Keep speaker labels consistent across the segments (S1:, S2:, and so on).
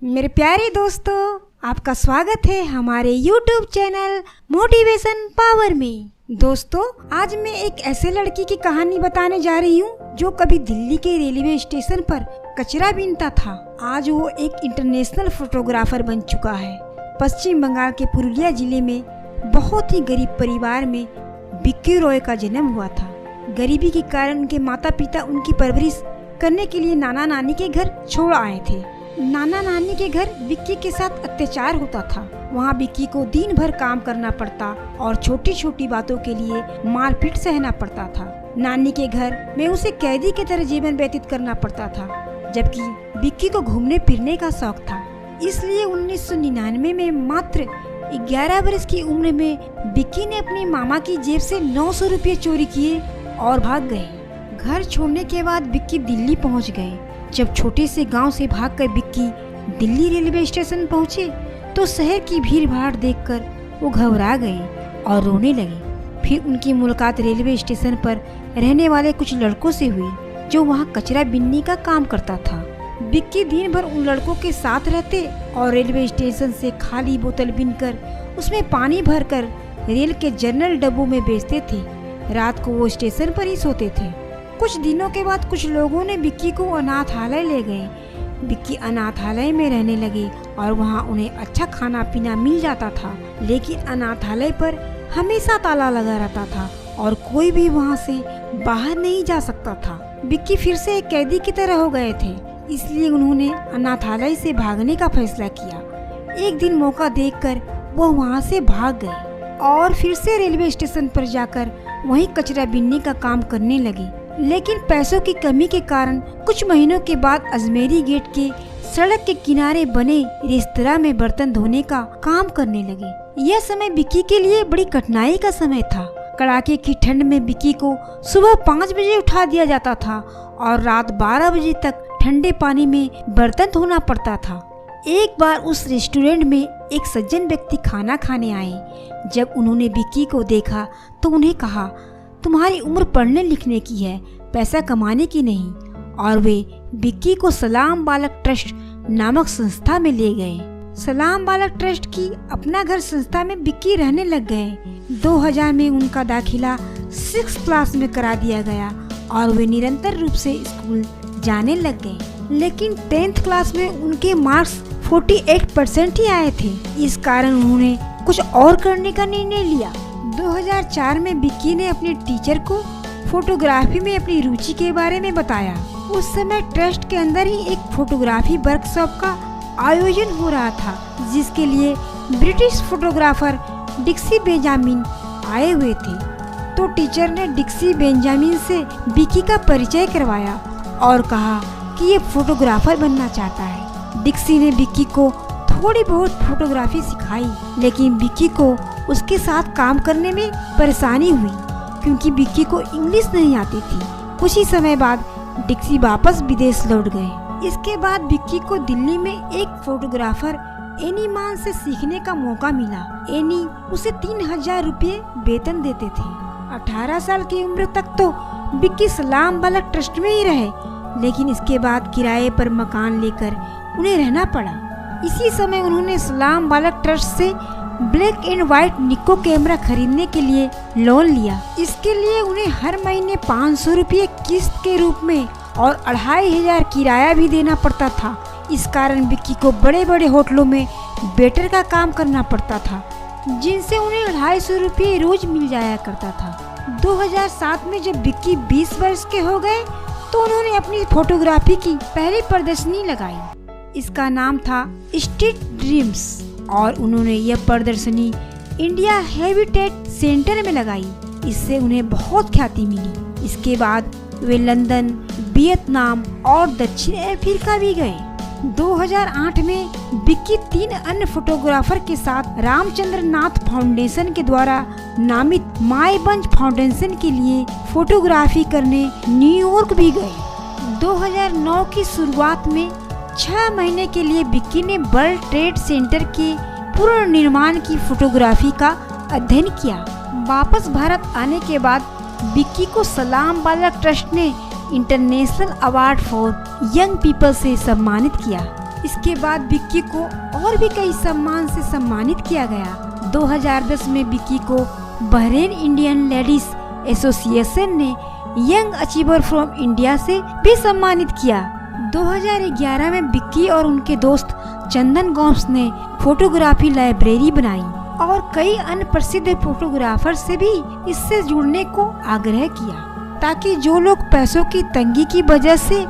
S1: मेरे प्यारे दोस्तों, आपका स्वागत है हमारे YouTube चैनल मोटिवेशन पावर में। दोस्तों, आज मैं एक ऐसे लड़की की कहानी बताने जा रही हूँ जो कभी दिल्ली के रेलवे स्टेशन पर कचरा बीनता था। आज वो एक इंटरनेशनल फोटोग्राफर बन चुका है। पश्चिम बंगाल के पुरुलिया जिले में बहुत ही गरीब परिवार में विक्की रॉय का जन्म हुआ था। गरीबी के कारण उनके माता पिता उनकी परवरिश करने के लिए नाना नानी के घर छोड़ आए थे। नाना नानी के घर विक्की के साथ अत्याचार होता था। वहाँ विक्की को दिन भर काम करना पड़ता और छोटी छोटी बातों के लिए मारपीट सहना पड़ता था। नानी के घर में उसे कैदी की तरह जीवन व्यतीत करना पड़ता था, जबकि विक्की को घूमने फिरने का शौक था। इसलिए 1999 में मात्र 11 वर्ष की उम्र में विक्की ने अपनी मामा की जेब से 900 रुपये चोरी किए और भाग गए। घर छोड़ने के बाद विक्की दिल्ली पहुंच गए। जब छोटे से गांव से भागकर विक्की दिल्ली रेलवे स्टेशन पहुंचे तो शहर की भीड़ भाड़ देखकर वो घबरा गए और रोने लगे। फिर उनकी मुलाकात रेलवे स्टेशन पर रहने वाले कुछ लड़कों से हुई जो वहां कचरा बीनने का काम करता था। विक्की दिन भर उन लड़कों के साथ रहते और रेलवे स्टेशन से खाली बोतल बीनकर उसमें पानी भरकर रेल के जनरल डब्बों में बेचते थे। रात को वो स्टेशन पर ही सोते थे। कुछ दिनों के बाद कुछ लोगों ने विक्की को अनाथालय ले गए। विक्की अनाथालय में रहने लगे और वहाँ उन्हें अच्छा खाना पीना मिल जाता था, लेकिन अनाथालय पर हमेशा ताला लगा रहता था और कोई भी वहाँ से बाहर नहीं जा सकता था। विक्की फिर से एक कैदी की तरह हो गए थे, इसलिए उन्होंने अनाथालय से भागने का फैसला किया। एक दिन मौका देखकर वो वहाँ से भाग गए और फिर से रेलवे स्टेशन पर जाकर वहीं कचरा बीनने का काम करने लगे। लेकिन पैसों की कमी के कारण कुछ महीनों के बाद अजमेरी गेट के सड़क के किनारे बने रेस्तरां में बर्तन धोने का काम करने लगे। यह समय विक्की के लिए बड़ी कठिनाई का समय था। कड़ाके की ठंड में विक्की को सुबह 5 बजे उठा दिया जाता था और रात 12 बजे तक ठंडे पानी में बर्तन धोना पड़ता था। एक बार उस रेस्टोरेंट में एक सज्जन व्यक्ति खाना खाने आए। जब उन्होंने विक्की को देखा तो उन्हें कहा, तुम्हारी उम्र पढ़ने लिखने की है, पैसा कमाने की नहीं। और वे विक्की को सलाम बालक ट्रस्ट नामक संस्था में ले गए। सलाम बालक ट्रस्ट की अपना घर संस्था में विक्की रहने लग गए। 2000 में उनका दाखिला 6th क्लास में करा दिया गया और वे निरंतर रूप से स्कूल जाने लग गए। लेकिन 10th क्लास में उनके मार्क्स 48% ही आए थे। इस कारण उन्होंने कुछ और करने का निर्णय लिया। 2004 में विक्की ने अपने टीचर को फोटोग्राफी में अपनी रुचि के बारे में बताया। उस समय ट्रस्ट के अंदर ही एक फोटोग्राफी वर्कशॉप का आयोजन हो रहा था, जिसके लिए ब्रिटिश फोटोग्राफर डिक्सी बेंजामिन आए हुए थे। तो टीचर ने डिक्सी बेंजामिन से विक्की का परिचय करवाया और कहा कि ये फोटोग्राफर बनना चाहता है। डिक्सी ने विक्की को थोड़ी बहुत फोटोग्राफी सिखाई, लेकिन विक्की को उसके साथ काम करने में परेशानी हुई क्योंकि विक्की को इंग्लिश नहीं आती थी। कुछ ही समय बाद डिक्सी वापस विदेश लौट गए। इसके बाद विक्की को दिल्ली में एक फोटोग्राफर एनी मान से सीखने का मौका मिला। एनी उसे 3000 रुपये वेतन देते थे। 18 साल की उम्र तक तो विक्की सलाम बालक ट्रस्ट में ही रहे, लेकिन इसके बाद किराए पर मकान लेकर उन्हें रहना पड़ा। इसी समय उन्होंने सलाम बालक ट्रस्ट से ब्लैक एंड व्हाइट निको कैमरा खरीदने के लिए लोन लिया। इसके लिए उन्हें हर महीने 500 रुपये किस्त के रूप में और 2500 किराया भी देना पड़ता था। इस कारण विक्की को बड़े बड़े होटलों में वेटर का काम करना पड़ता था, जिनसे उन्हें 250 रुपये रोज मिल जाया करता था। 2007 में जब विक्की 20 वर्ष के हो गए तो उन्होंने अपनी फोटोग्राफी की पहली प्रदर्शनी लगाई। इसका नाम था स्ट्रीट ड्रीम्स और उन्होंने यह प्रदर्शनी इंडिया हैबिटेट सेंटर में लगाई। इससे उन्हें बहुत ख्याति मिली। इसके बाद वे लंदन, वियतनाम और दक्षिण अफ्रीका भी गए। 2008 में विक्की 3 अन्य फोटोग्राफर के साथ रामचंद्र नाथ फाउंडेशन के द्वारा नामित माई बंच फाउंडेशन के लिए फोटोग्राफी करने न्यूयॉर्क भी गए। 2009 की शुरुआत में 6 महीने के लिए विक्की ने वर्ल्ड ट्रेड सेंटर के पुनर्निर्माण की फोटोग्राफी का अध्ययन किया। वापस भारत आने के बाद विक्की को सलाम बालक ट्रस्ट ने international award for young people से सम्मानित किया। इसके बाद विक्की को और भी कई सम्मान से सम्मानित किया गया। 2010 में विक्की को बहरीन इंडियन लेडीज एसोसिएशन ने यंग अचीवर फ्रॉम इंडिया से भी सम्मानित किया। 2011 में विक्की और उनके दोस्त चंदन गोम्स ने फोटोग्राफी लाइब्रेरी बनाई और कई अन्य प्रसिद्ध फोटोग्राफर से भी इससे जुड़ने को आग्रह किया, ताकि जो लोग पैसों की तंगी की वजह से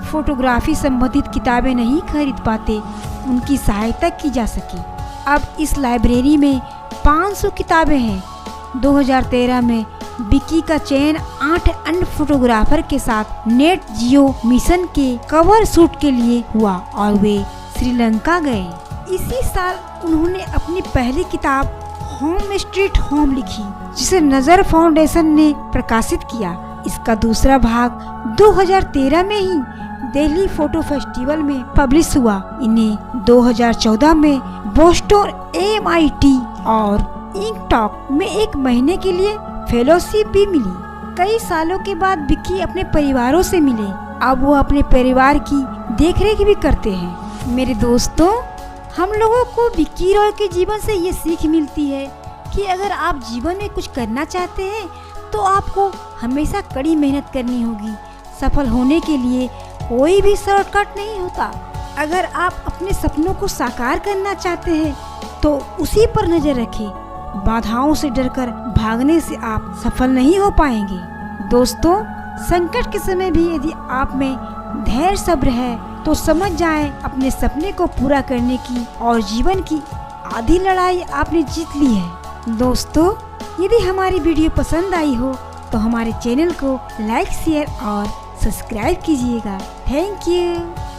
S1: फोटोग्राफी संबंधित किताबें नहीं खरीद पाते, उनकी सहायता की जा सके। अब इस लाइब्रेरी में 500 किताबें हैं। 2013 में विक्की का चयन 8 अन्य फोटोग्राफर के साथ नेट जियो मिशन के कवर शूट के लिए हुआ और वे श्रीलंका गए। इसी साल उन्होंने अपनी पहली किताब होम स्ट्रीट होम लिखी, जिसे नजर फाउंडेशन ने प्रकाशित किया। इसका दूसरा भाग 2013 में ही दिल्ली फोटो फेस्टिवल में पब्लिश हुआ। इन्हें 2014 में बोस्टन MIT और इंकटॉक में 1 महीने के लिए फेलोशिप भी मिली। कई सालों के बाद विक्की अपने परिवारों से मिले। अब वो अपने परिवार की देखरेख भी करते हैं। मेरे दोस्तों, हम लोगों को विक्की रॉय के जीवन से ये सीख मिलती है कि अगर आप जीवन में कुछ करना चाहते हैं तो आपको हमेशा कड़ी मेहनत करनी होगी। सफल होने के लिए कोई भी शॉर्टकट नहीं होता। अगर आप अपने सपनों को साकार करना चाहते हैं तो उसी पर नजर रखें। बाधाओं से डरकर भागने से आप सफल नहीं हो पाएंगे। दोस्तों, संकट के समय भी यदि आप में धैर्य सब्र है तो समझ जाएं अपने सपने को पूरा करने की और जीवन की आधी लड़ाई आपने जीत ली है। दोस्तों, यदि हमारी वीडियो पसंद आई हो तो हमारे चैनल को लाइक, शेयर और सब्सक्राइब कीजिएगा। Thank you.